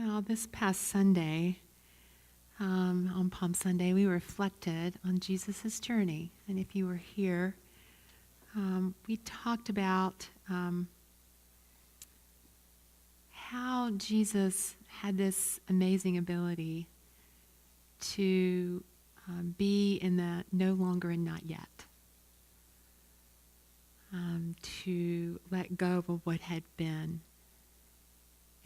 Well, this past Sunday, on Palm Sunday, we reflected on Jesus' journey. And if you were here, we talked about how Jesus had this amazing ability to be in the no longer and not yet, to let go of what had been,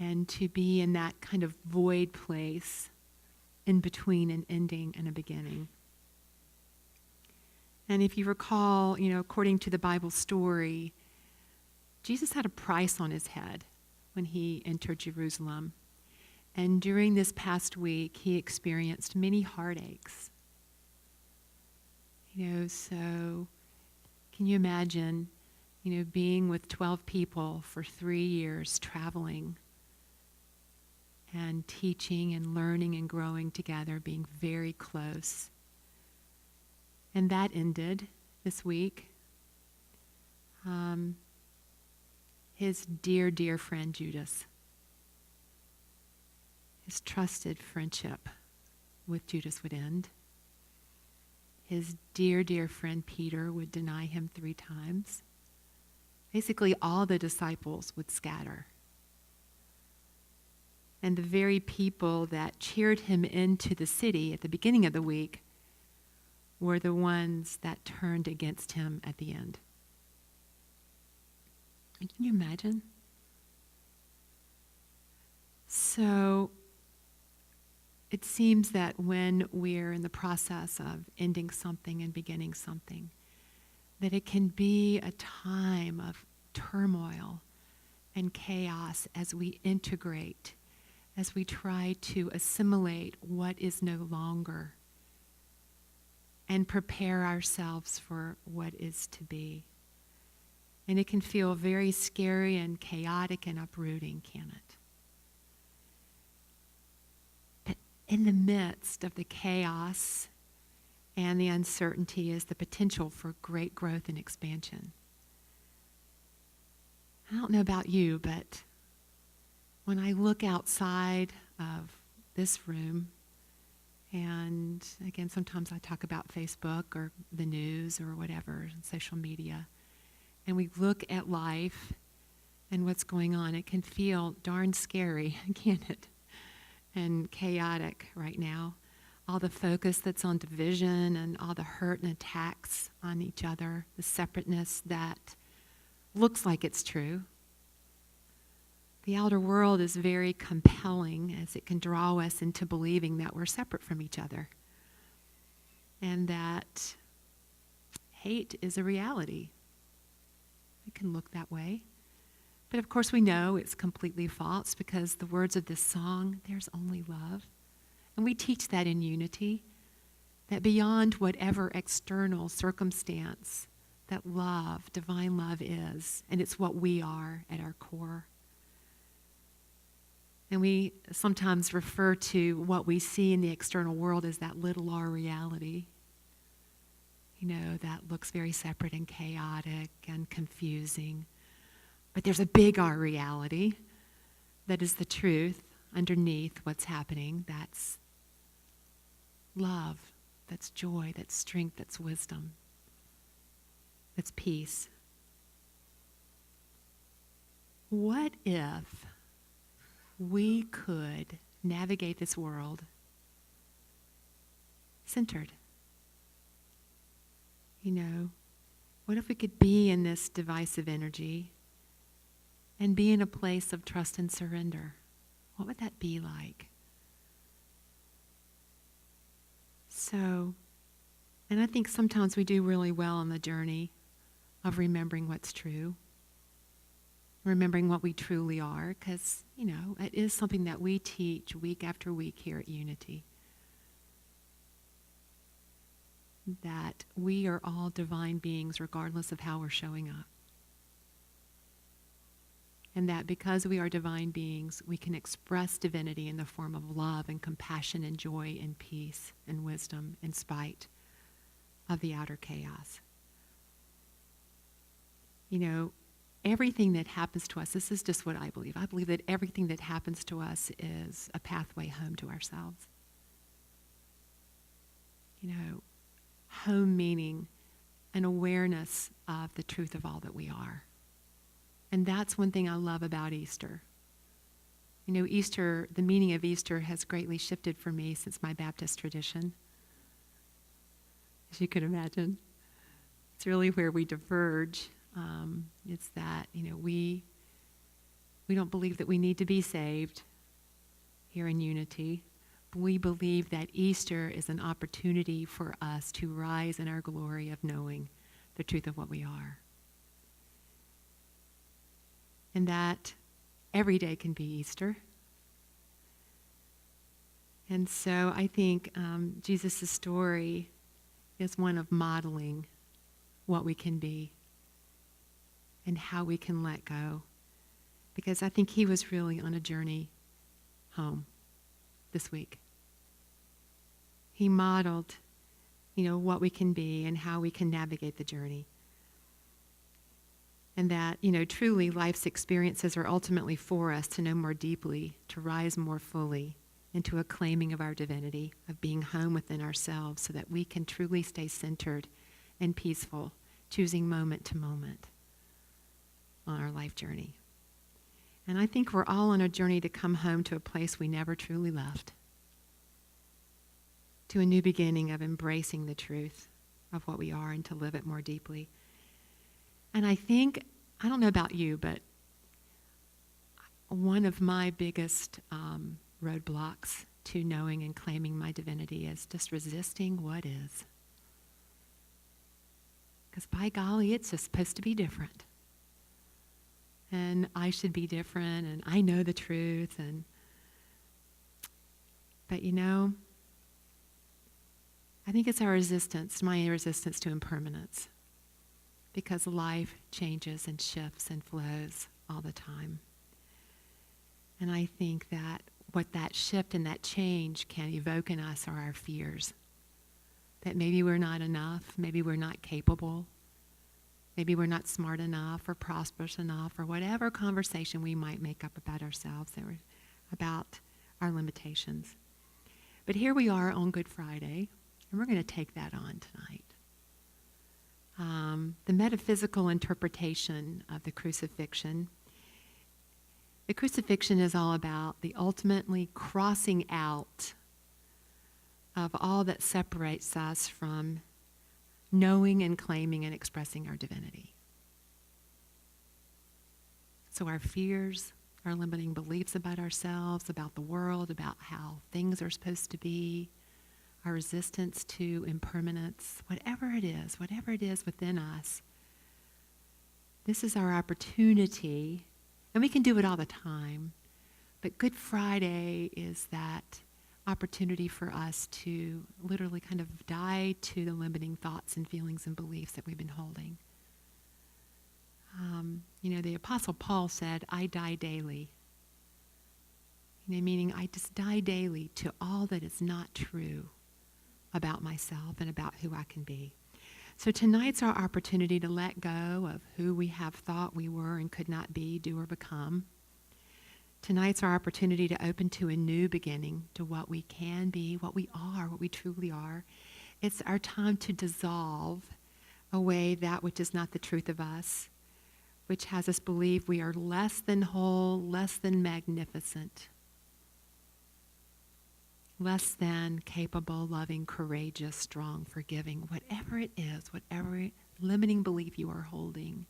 and to be in that kind of void place in between an ending and a beginning. And if you recall, according to the Bible story, Jesus had a price on his head when he entered Jerusalem. And during this past week, he experienced many heartaches. So can you imagine, being with 12 people for 3 years, traveling and teaching and learning and growing together, being very close. And that ended this week. His dear, dear friend Judas, his trusted friendship with Judas would end. His dear, dear friend Peter would deny him 3 times. Basically, all the disciples would scatter. And the very people that cheered him into the city at the beginning of the week were the ones that turned against him at the end. Can you imagine? So it seems that when we're in the process of ending something and beginning something, that it can be a time of turmoil and chaos as we integrate, as we try to assimilate what is no longer and prepare ourselves for what is to be. And it can feel very scary and chaotic and uprooting, can it? But in the midst of the chaos and the uncertainty is the potential for great growth and expansion. I don't know about you, but when I look outside of this room, and again, sometimes I talk about Facebook or the news or whatever, social media, and we look at life and what's going on, it can feel darn scary, can't it? And chaotic right now. All the focus that's on division and all the hurt and attacks on each other, the separateness that looks like it's true. The outer world is very compelling as it can draw us into believing that we're separate from each other and that hate is a reality. It can look that way. But of course we know it's completely false because the words of this song, there's only love. And we teach that in unity, that beyond whatever external circumstance, that love, divine love is, and it's what we are at our core. And we sometimes refer to what we see in the external world as that little r reality. That looks very separate and chaotic and confusing. But there's a big R reality that is the truth underneath what's happening. That's love, that's joy, that's strength, that's wisdom, that's peace. What if we could navigate this world centered? What if we could be in this divisive energy and be in a place of trust and surrender? What would that be like? So, and I think sometimes we do really well on the journey of remembering what's true, remembering what we truly are, because, it is something that we teach week after week here at Unity. That we are all divine beings regardless of how we're showing up. And that because we are divine beings, we can express divinity in the form of love and compassion and joy and peace and wisdom in spite of the outer chaos. everything that happens to us, this is just what I believe. I believe that everything that happens to us is a pathway home to ourselves. Home meaning an awareness of the truth of all that we are. And that's one thing I love about Easter. Easter, the meaning of Easter has greatly shifted for me since my Baptist tradition, as you could imagine. It's really where we diverge. It's that, we don't believe that we need to be saved here in unity. We believe that Easter is an opportunity for us to rise in our glory of knowing the truth of what we are. And that every day can be Easter. And so I think Jesus' story is one of modeling what we can be and how we can let go. Because I think he was really on a journey home this week. He modeled, what we can be and how we can navigate the journey. And that, truly life's experiences are ultimately for us to know more deeply, to rise more fully into a claiming of our divinity, of being home within ourselves so that we can truly stay centered and peaceful, choosing moment to moment on our life journey. And I think we're all on a journey to come home to a place we never truly left, to a new beginning of embracing the truth of what we are and to live it more deeply. And I think, I don't know about you, but one of my biggest roadblocks to knowing and claiming my divinity is just resisting what is. Because by golly, it's just supposed to be different. And I should be different, and I know the truth. But I think it's our resistance, my resistance to impermanence. Because life changes and shifts and flows all the time. And I think that what that shift and that change can evoke in us are our fears. That maybe we're not enough, maybe we're not capable, maybe we're not smart enough or prosperous enough, or whatever conversation we might make up about ourselves or about our limitations. But here we are on Good Friday, and we're going to take that on tonight. The metaphysical interpretation of the crucifixion. The crucifixion is all about the ultimately crossing out of all that separates us from knowing and claiming and expressing our divinity. So our fears, our limiting beliefs about ourselves, about the world, about how things are supposed to be, our resistance to impermanence, whatever it is within us, this is our opportunity, and we can do it all the time, but Good Friday is that opportunity for us to literally kind of die to the limiting thoughts and feelings and beliefs that we've been holding. The Apostle Paul said, I die daily. Meaning I just die daily to all that is not true about myself and about who I can be. So tonight's our opportunity to let go of who we have thought we were and could not be, do, or become. Tonight's our opportunity to open to a new beginning, to what we can be, what we are, what we truly are. It's our time to dissolve away that which is not the truth of us, which has us believe we are less than whole, less than magnificent, less than capable, loving, courageous, strong, forgiving, whatever it is, whatever limiting belief you are holding.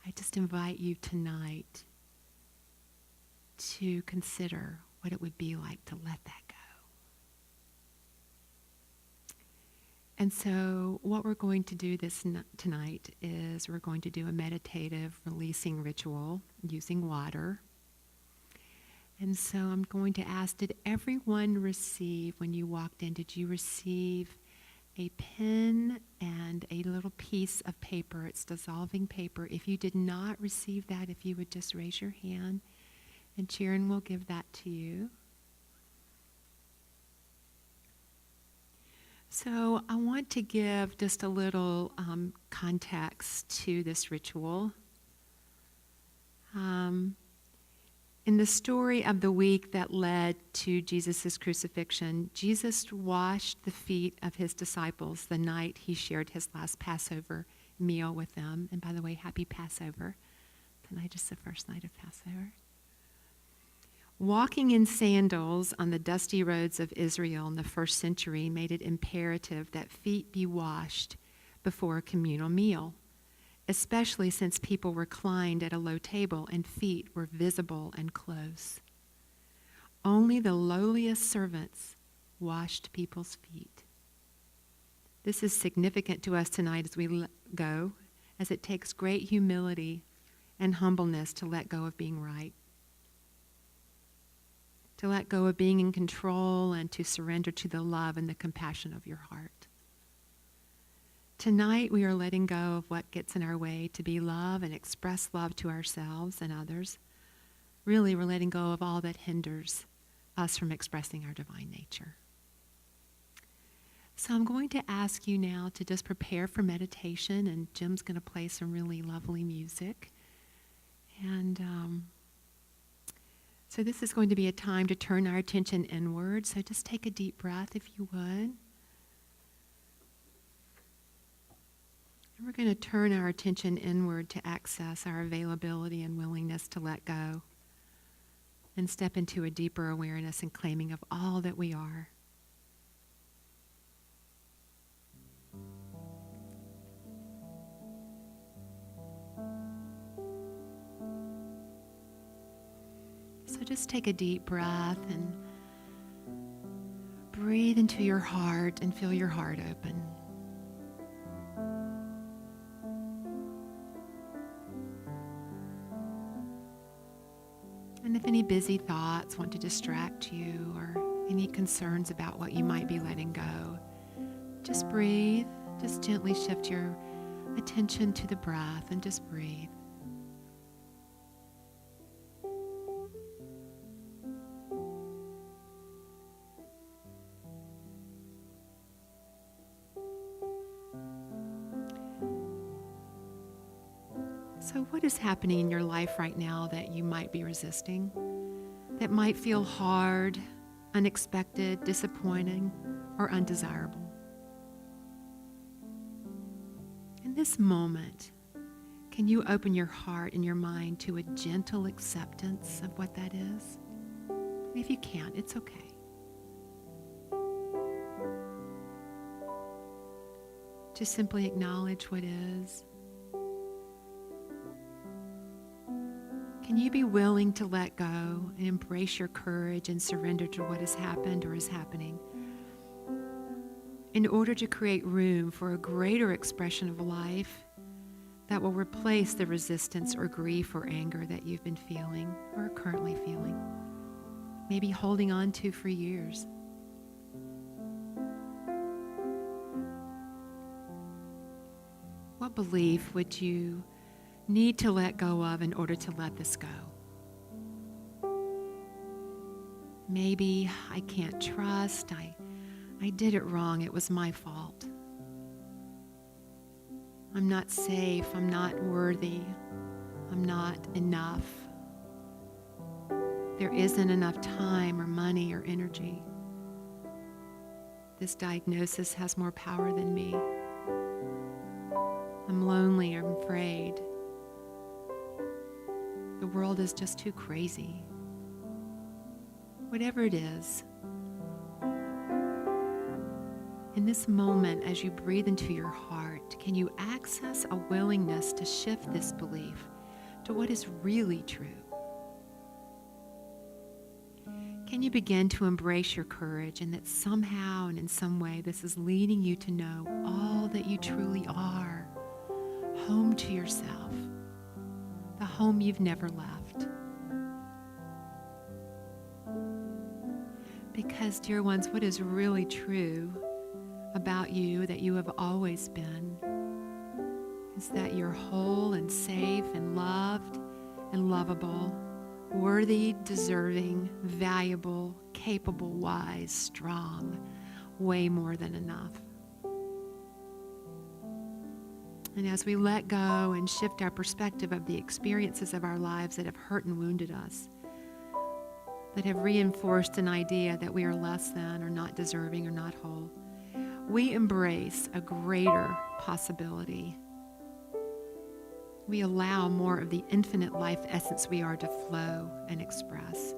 I just invite you tonight to consider what it would be like to let that go. And so what we're going to do tonight is we're going to do a meditative releasing ritual using water. And so I'm going to ask, did everyone receive, when you walked in, did you receive a pen and a little piece of paper? It's dissolving paper. If you did not receive that, if you would just raise your hand, and Sharon will give that to you. So I want to give just a little context to this ritual. In the story of the week that led to Jesus' crucifixion, Jesus washed the feet of his disciples the night he shared his last Passover meal with them. And by the way, happy Passover. Tonight is the first night of Passover. Walking in sandals on the dusty roads of Israel in the first century made it imperative that feet be washed before a communal meal, especially since people reclined at a low table and feet were visible and close. Only the lowliest servants washed people's feet. This is significant to us tonight as we go, as it takes great humility and humbleness to let go of being right, to let go of being in control and to surrender to the love and the compassion of your heart. Tonight, we are letting go of what gets in our way to be love and express love to ourselves and others. Really, we're letting go of all that hinders us from expressing our divine nature. So I'm going to ask you now to just prepare for meditation, and Jim's going to play some really lovely music. And so this is going to be a time to turn our attention inward. So just take a deep breath if you would. And we're going to turn our attention inward to access our availability and willingness to let go and step into a deeper awareness and claiming of all that we are. So just take a deep breath and breathe into your heart and feel your heart open. And if any busy thoughts want to distract you or any concerns about what you might be letting go, just breathe. Just gently shift your attention to the breath and just breathe. So what is happening in your life right now that you might be resisting, that might feel hard, unexpected, disappointing, or undesirable? In this moment, can you open your heart and your mind to a gentle acceptance of what that is? And if you can't, it's okay. Just simply acknowledge what is. Can you be willing to let go and embrace your courage and surrender to what has happened or is happening in order to create room for a greater expression of life that will replace the resistance or grief or anger that you've been feeling or are currently feeling, maybe holding on to for years? What belief would you need to let go of in order to let this go? Maybe I can't trust, I did it wrong, it was my fault. I'm not safe, I'm not worthy, I'm not enough. There isn't enough time or money or energy. This diagnosis has more power than me. I'm lonely, I'm afraid. The world is just too crazy. Whatever it is, in this moment, as you breathe into your heart, can you access a willingness to shift this belief to what is really true? Can you begin to embrace your courage and that somehow and in some way this is leading you to know all that you truly are, home to yourself, the home you've never left? Because, dear ones, what is really true about you that you have always been is that you're whole and safe and loved and lovable, worthy, deserving, valuable, capable, wise, strong, way more than enough. And as we let go and shift our perspective of the experiences of our lives that have hurt and wounded us, that have reinforced an idea that we are less than or not deserving or not whole, we embrace a greater possibility. We allow more of the infinite life essence we are to flow and express.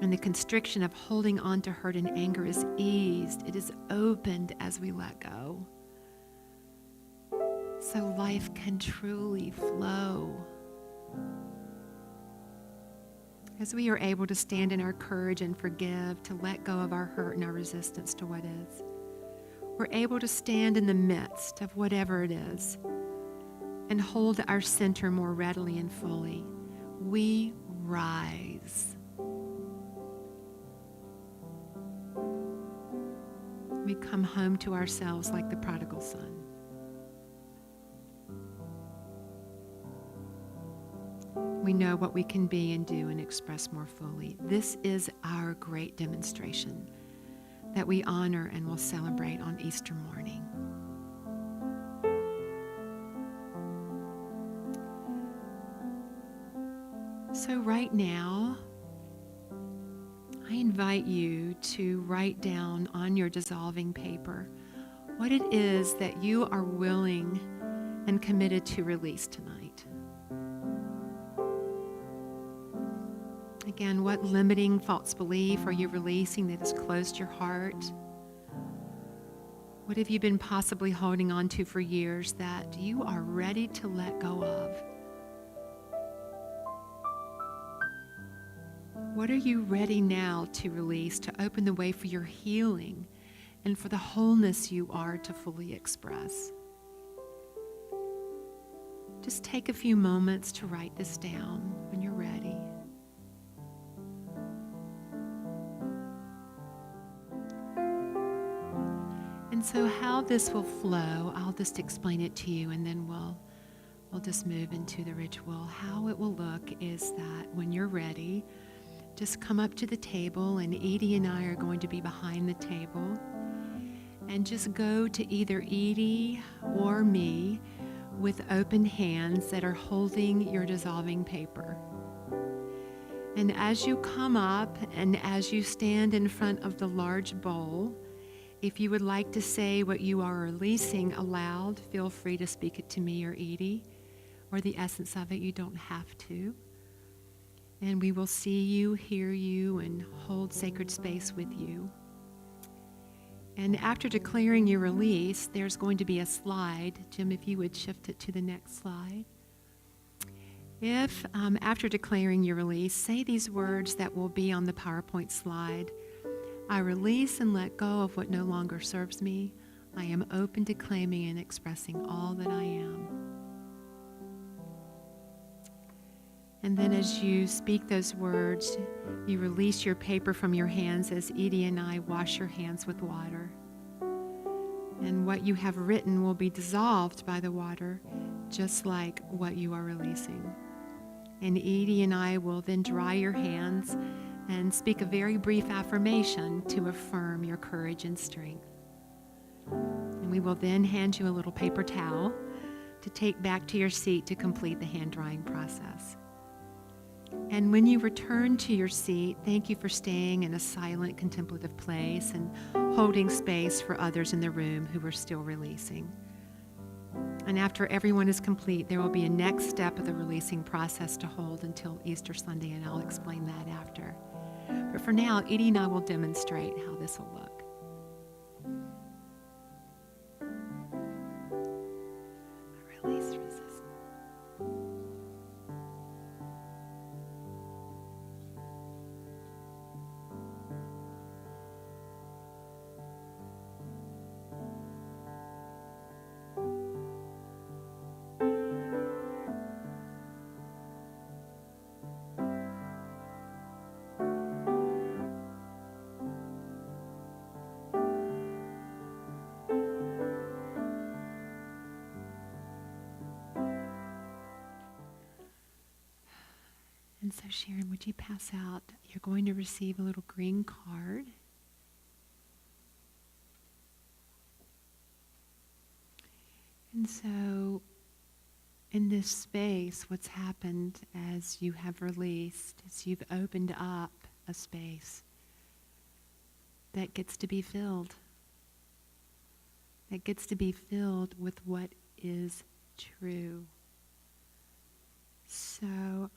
And the constriction of holding on to hurt and anger is eased. It is opened as we let go. So life can truly flow. As we are able to stand in our courage and forgive, to let go of our hurt and our resistance to what is, we're able to stand in the midst of whatever it is and hold our center more readily and fully. We rise. We come home to ourselves like the prodigal son. We know what we can be and do and express more fully. This is our great demonstration that we honor and will celebrate on Easter morning. So right now, I invite you to write down on your dissolving paper what it is that you are willing and committed to release tonight. Again, what limiting false belief are you releasing that has closed your heart? What have you been possibly holding on to for years that you are ready to let go of? What are you ready now to release to open the way for your healing and for the wholeness you are to fully express? Just take a few moments to write this down when you're ready. And so how this will flow, I'll just explain it to you, and then we'll just move into the ritual. How it will look is that when you're ready, just come up to the table, and Edie and I are going to be behind the table. And just go to either Edie or me with open hands that are holding your dissolving paper. And as you come up and as you stand in front of the large bowl, if you would like to say what you are releasing aloud, feel free to speak it to me or Edie, or the essence of it. You don't have to. And we will see you, hear you, and hold sacred space with you. And after declaring your release, there's going to be a slide. Jim, if you would shift it to the next slide. If, after declaring your release, say these words that will be on the PowerPoint slide. I release and let go of what no longer serves me. I am open to claiming and expressing all that I am. And then as you speak those words, you release your paper from your hands as Edie and I wash your hands with water. And what you have written will be dissolved by the water, just like what you are releasing. And Edie and I will then dry your hands and speak a very brief affirmation to affirm your courage and strength. And we will then hand you a little paper towel to take back to your seat to complete the hand drying process. And when you return to your seat, thank you for staying in a silent, contemplative place and holding space for others in the room who are still releasing. And after everyone is complete, there will be a next step of the releasing process to hold until Easter Sunday, and I'll explain that after. But for now, Edie and I will demonstrate how this will look. Release resistance. And so, Sharon, would you pass out? You're going to receive a little green card. And And so in this space, what's happened as you have released is you've opened up a space that gets to be filled. That gets to be filled with what is true. So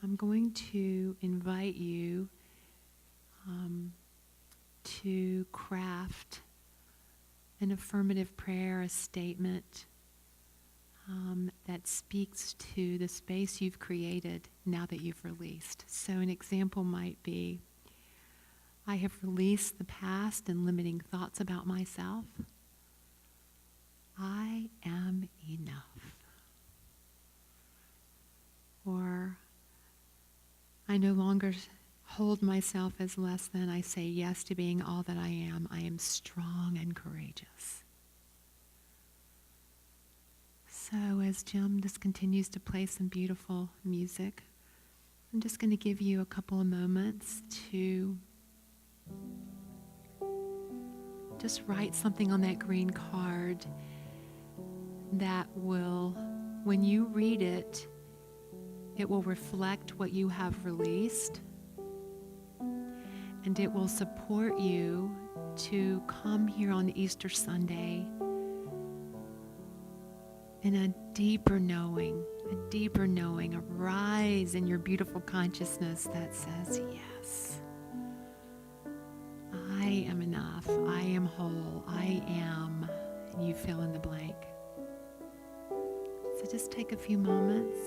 I'm going to invite you to craft an affirmative prayer, a statement that speaks to the space you've created now that you've released. So an example might be, I have released the past and limiting thoughts about myself. I am enough. Or, I no longer hold myself as less than. I say yes to being all that I am. I am strong and courageous. So as Jim just continues to play some beautiful music, I'm just going to give you a couple of moments to just write something on that green card that will, when you read it, it will reflect what you have released, and it will support you to come here on Easter Sunday in a deeper knowing, a rise in your beautiful consciousness that says, yes, I am enough, I am whole, I am, and you fill in the blank. So just take a few moments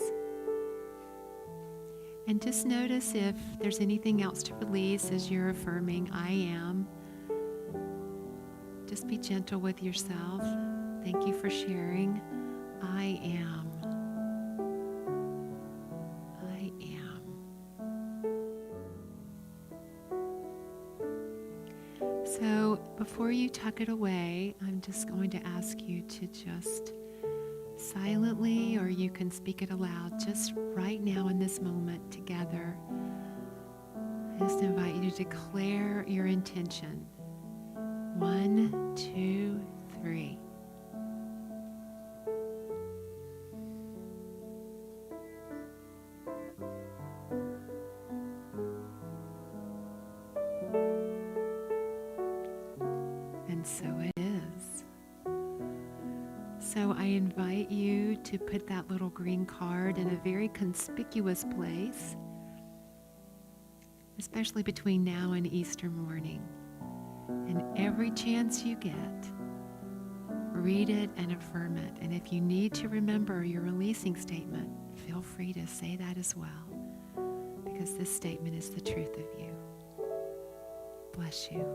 and just notice if there's anything else to release as you're affirming, I am. Just be gentle with yourself. Thank you for sharing. I am. I am. So before you tuck it away, I'm just going to ask you to just silently, or you can speak it aloud, just right now in this moment together. I just invite you to declare your intention. 1, 2, 3. And so it is. So I invite you to put that little green card in a very conspicuous place, especially between now and Easter morning. And every chance you get, read it and affirm it. And if you need to remember your releasing statement, feel free to say that as well, because this statement is the truth of you. Bless you.